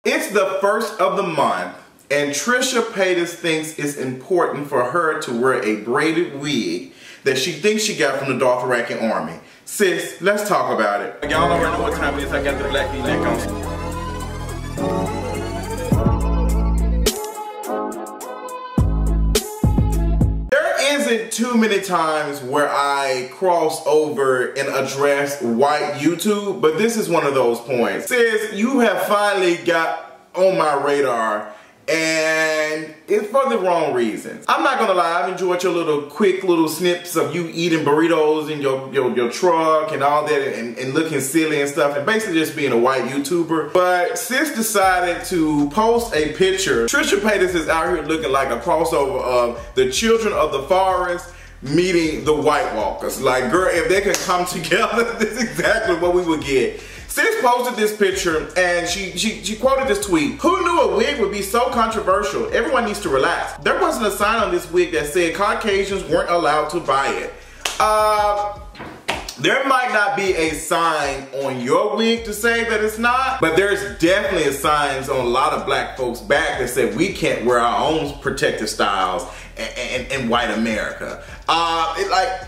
It's the first of the month, and Trisha Paytas thinks it's important for her to wear a braided wig that she thinks she got from the Dothraki army. Sis, let's talk about it. Y'all already know what time it is. I got the black V-neck on. Too many times where I cross over and address white YouTube, but this is one of those points. Sis, you have finally got on my radar, and it's for the wrong reasons. I'm not gonna lie, I've enjoyed your little quick little snips of you eating burritos in your truck and all that, and looking silly and stuff, and basically just being a white YouTuber. But sis decided to post a picture. Trisha Paytas is out here looking like a crossover of the Children of the Forest meeting the White Walkers. Like, girl, if they could come together, this is exactly what we would get. Sis posted this picture and she quoted this tweet. Who knew a wig would be so controversial? Everyone needs to relax. There wasn't a sign on this wig that said Caucasians weren't allowed to buy it. There might not be a sign on your wig to say that it's not, but there's definitely signs on a lot of black folks' back that say we can't wear our own protective styles in white America. Like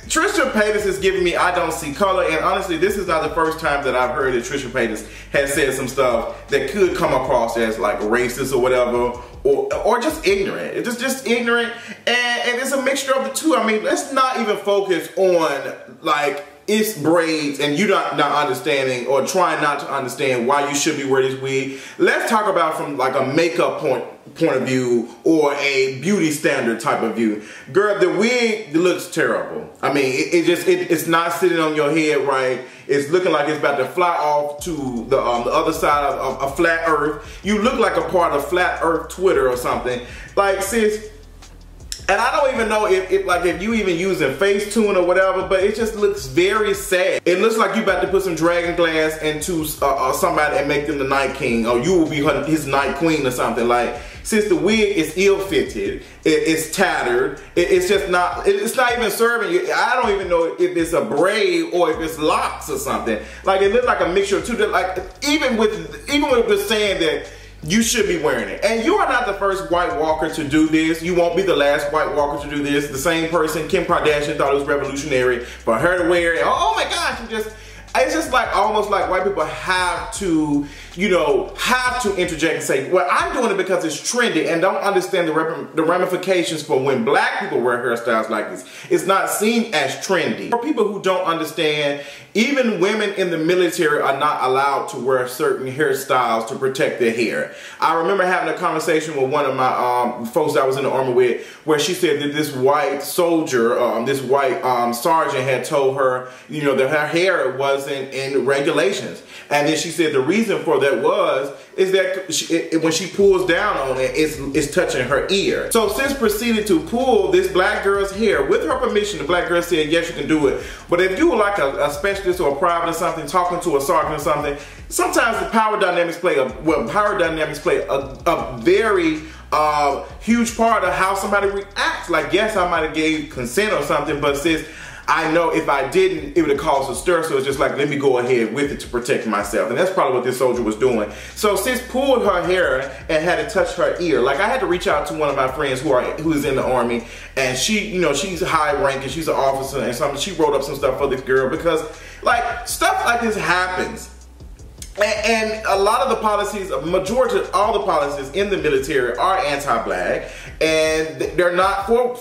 Trisha Paytas is giving me I don't see color, and honestly, this is not the first time that I've heard that Trisha Paytas has said some stuff that could come across as like racist or whatever, or just ignorant. It's just ignorant, and it's a mixture of the two. I mean, let's not even focus on like it's braids and you not understanding or trying not to understand why you should be wearing this wig. Let's talk about from like a makeup point of view or a beauty standard type of view. Girl, the wig looks terrible. I mean, it's not sitting on your head right. It's looking like it's about to fly off to the other side of a flat earth. You look like a part of flat earth Twitter or something. Like, sis, and I don't even know if you even using Facetune or whatever, but it just looks very sad. It looks like you about to put some dragon glass into somebody and make them the Night King, or you will be his Night Queen or something. Like, since the wig is ill-fitted, it's tattered, it's just not, it's not even serving you. I don't even know if it's a braid or if it's locks or something. Like, it looks like a mixture of two. Like, even with just saying that you should be wearing it. And you are not the first white walker to do this. You won't be the last white walker to do this. The same person, Kim Kardashian, thought it was revolutionary for her to wear it. Oh my gosh, it's just like almost like white people have to, you know, have to interject and say, well, I'm doing it because it's trendy, and don't understand the ramifications for when black people wear hairstyles like this. It's not seen as trendy. For people who don't understand, even women in the military are not allowed to wear certain hairstyles to protect their hair. I remember having a conversation with one of my folks that I was in the army with, where she said that this white soldier, this white sergeant had told her, you know, that her hair wasn't in regulations. And then she said the reason for that is that when she pulls down on it, it's touching her ear. So sis proceeded to pull this black girl's hair with her permission. The black girl said, yes, you can do it. But if you were like a specialist or a private or something, talking to a sergeant or something, sometimes the power dynamics play a very huge part of how somebody reacts. Like, yes, I might have gave consent or something, but sis, I know if I didn't, it would have caused a stir, so it's just like, let me go ahead with it to protect myself. And that's probably what this soldier was doing. So sis pulled her hair and had to touch her ear. Like, I had to reach out to one of my friends who's in the army, and she, you know, she's high ranking, she's an officer and something. She wrote up some stuff for this girl because, like, stuff like this happens. And a lot of the policies, a majority of all the policies in the military are anti-black, and they're not for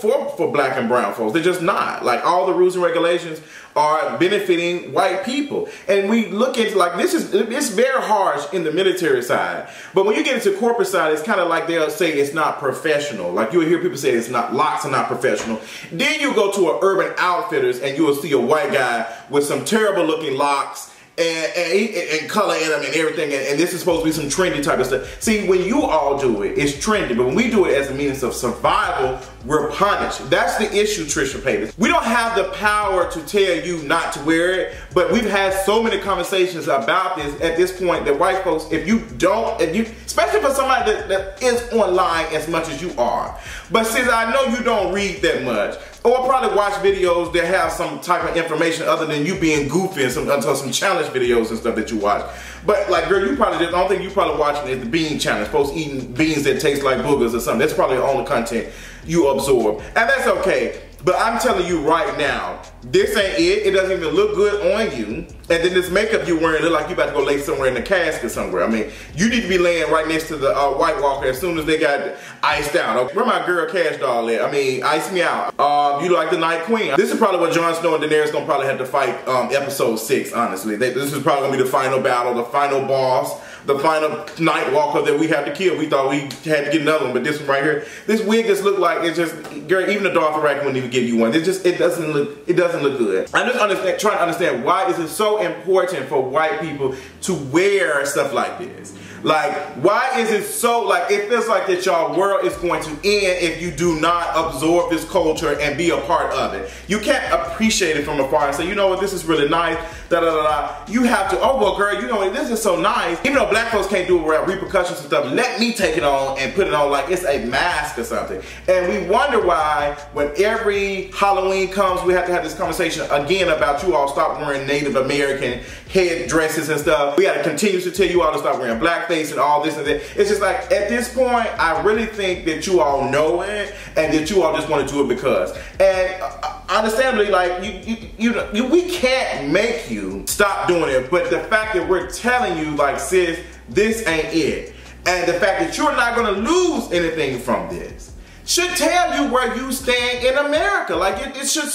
black and brown folks. They're just not. Like, all the rules and regulations are benefiting white people. And we look into, like, it's very harsh in the military side. But when you get into corporate side, it's kind of like they'll say it's not professional. Like, you'll hear people say locks are not professional. Then you go to an Urban Outfitters and you will see a white guy with some terrible looking locks and color in them and everything, and this is supposed to be some trendy type of stuff. See, when you all do it, it's trendy, but when we do it as a means of survival, we're punished. That's the issue, Trisha Paytas. We don't have the power to tell you not to wear it, but we've had so many conversations about this at this point that white folks, especially for somebody that is online as much as you are. But since I know you don't read that much, Or probably watch videos that have some type of information other than you being goofy and some challenge videos and stuff that you watch. But like, girl, you probably just, I don't think you probably watching is the bean challenge, folks eating beans that taste like boogers or something. That's probably the only content you absorb, and that's okay. But I'm telling you right now, this ain't it. It doesn't even look good on you. And then this makeup you wearing look like you about to go lay somewhere in the casket somewhere. I mean, you need to be laying right next to the White Walker as soon as they got iced out. Okay? Where my girl Cash Doll at? I mean, ice me out. You like the Night Queen. This is probably what Jon Snow and Daenerys gonna probably have to fight episode 6, honestly. This is probably gonna be the final battle, the final boss, the final Night Walker that we have to kill. We thought we had to get another one, but this one right here, this wig just look like it's just, girl, even the Dothraki wouldn't even give you one. It doesn't look good. I'm just trying to understand, why is it so important for white people to wear stuff like this? Like, why is it so, like, it feels like that y'all world is going to end if you do not absorb this culture and be a part of it. You can't appreciate it from afar and say, you know what, this is really nice, da da da da. You have to, oh well girl, you know what, this is so nice. Even though black folks can't do it without repercussions and stuff, let me take it on and put it on like it's a mask or something. And we wonder why when every Halloween comes, we have to have this conversation again about you all stop wearing Native American head dresses and stuff. We gotta continue to tell you all to stop wearing blackface and all this and that. It's just like, at this point, I really think that you all know it and that you all just want to do it because. And understandably, like, we can't make you stop doing it, but the fact that we're telling you, like, sis, this ain't it, and the fact that you're not gonna lose anything from this should tell you where you stand in America. Like, it should,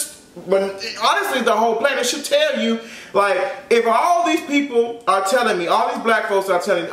but honestly, the whole planet should tell you, like, if all these people are telling me, all these black folks are telling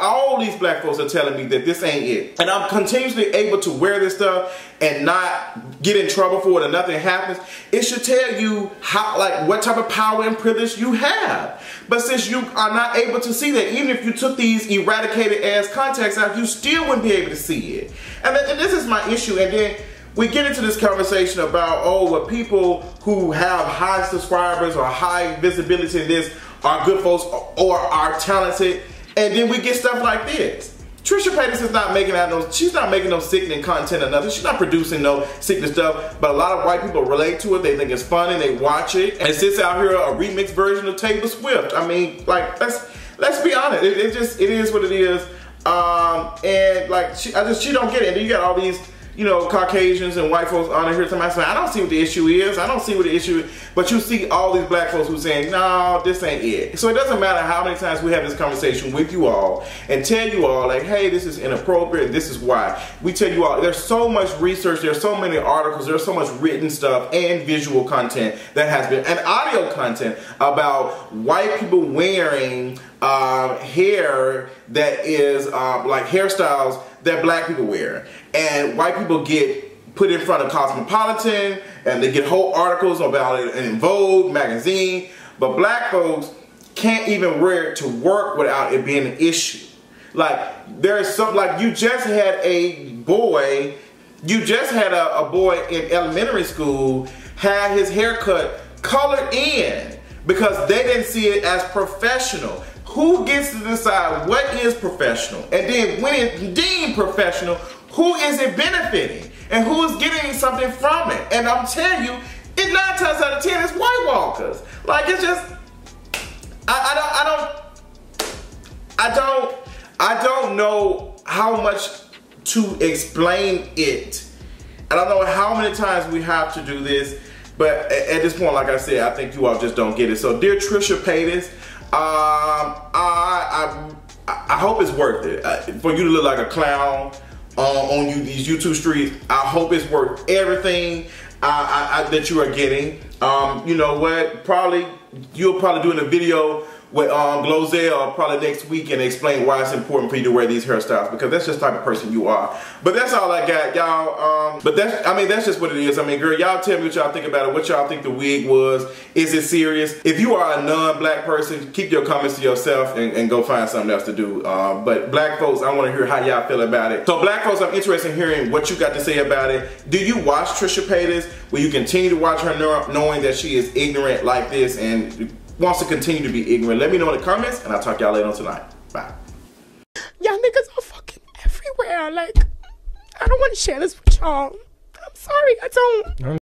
me that this ain't it, and I'm continuously able to wear this stuff and not get in trouble for it and nothing happens, it should tell you how, like, what type of power and privilege you have. But since you are not able to see that, even if you took these eradicated ass contacts out, you still wouldn't be able to see it. And this is my issue. And then we get into this conversation about, oh, well, people who have high subscribers or high visibility in this are good folks or are talented, and then we get stuff like this. Trisha Paytas is not making she's not making no sickening content or nothing. She's not producing no sickening stuff, but a lot of white people relate to it. They think it's funny, they watch it, and it sits out here a remixed version of Taylor Swift. I mean, like, let's be honest. It is what it is. And like, she don't get it. And then you got all these, you know, Caucasians and white folks on here somebody saying, I don't see what the issue is. I don't see what the issue is. But you see all these black folks who saying, no, this ain't it. So it doesn't matter how many times we have this conversation with you all and tell you all, like, hey, this is inappropriate, this is why. We tell you all, there's so much research, there's so many articles, there's so much written stuff and visual content that has been, and audio content about white people wearing hair that is like hairstyles that black people wear. And white people get put in front of Cosmopolitan and they get whole articles about it in Vogue magazine, but black folks can't even wear it to work without it being an issue. Like, there's something, like, you just had a boy in elementary school had his haircut colored in because they didn't see it as professional. Who gets to decide what is professional? And then when it's deemed professional, who is it benefiting? And who is getting something from it? And I'm telling you, 9 times out of 10, it's White Walkers. Like, it's just, I don't know how much to explain it. I don't know how many times we have to do this, but at this point, like I said, I think you all just don't get it. So, dear Trisha Paytas, I hope it's worth it. For you to look like a clown on these YouTube streets, I hope it's worth everything that you are getting. You know what? You'll probably do in a video with Glozell probably next week and explain why it's important for you to wear these hairstyles, because that's just the type of person you are. But that's all I got, y'all. But that's just what it is. I mean, girl, y'all tell me what y'all think about it. What y'all think the wig was? Is it serious? If you are a non-black person, keep your comments to yourself and go find something else to do. But black folks, I want to hear how y'all feel about it. So black folks, I'm interested in hearing what you got to say about it. Do you watch Trisha Paytas? Will you continue to watch her knowing that she is ignorant like this and wants to continue to be ignorant? Let me know in the comments, and I'll talk to y'all later on tonight. Bye. Y'all niggas are fucking everywhere. Like, I don't want to share this with y'all. I'm sorry, I don't.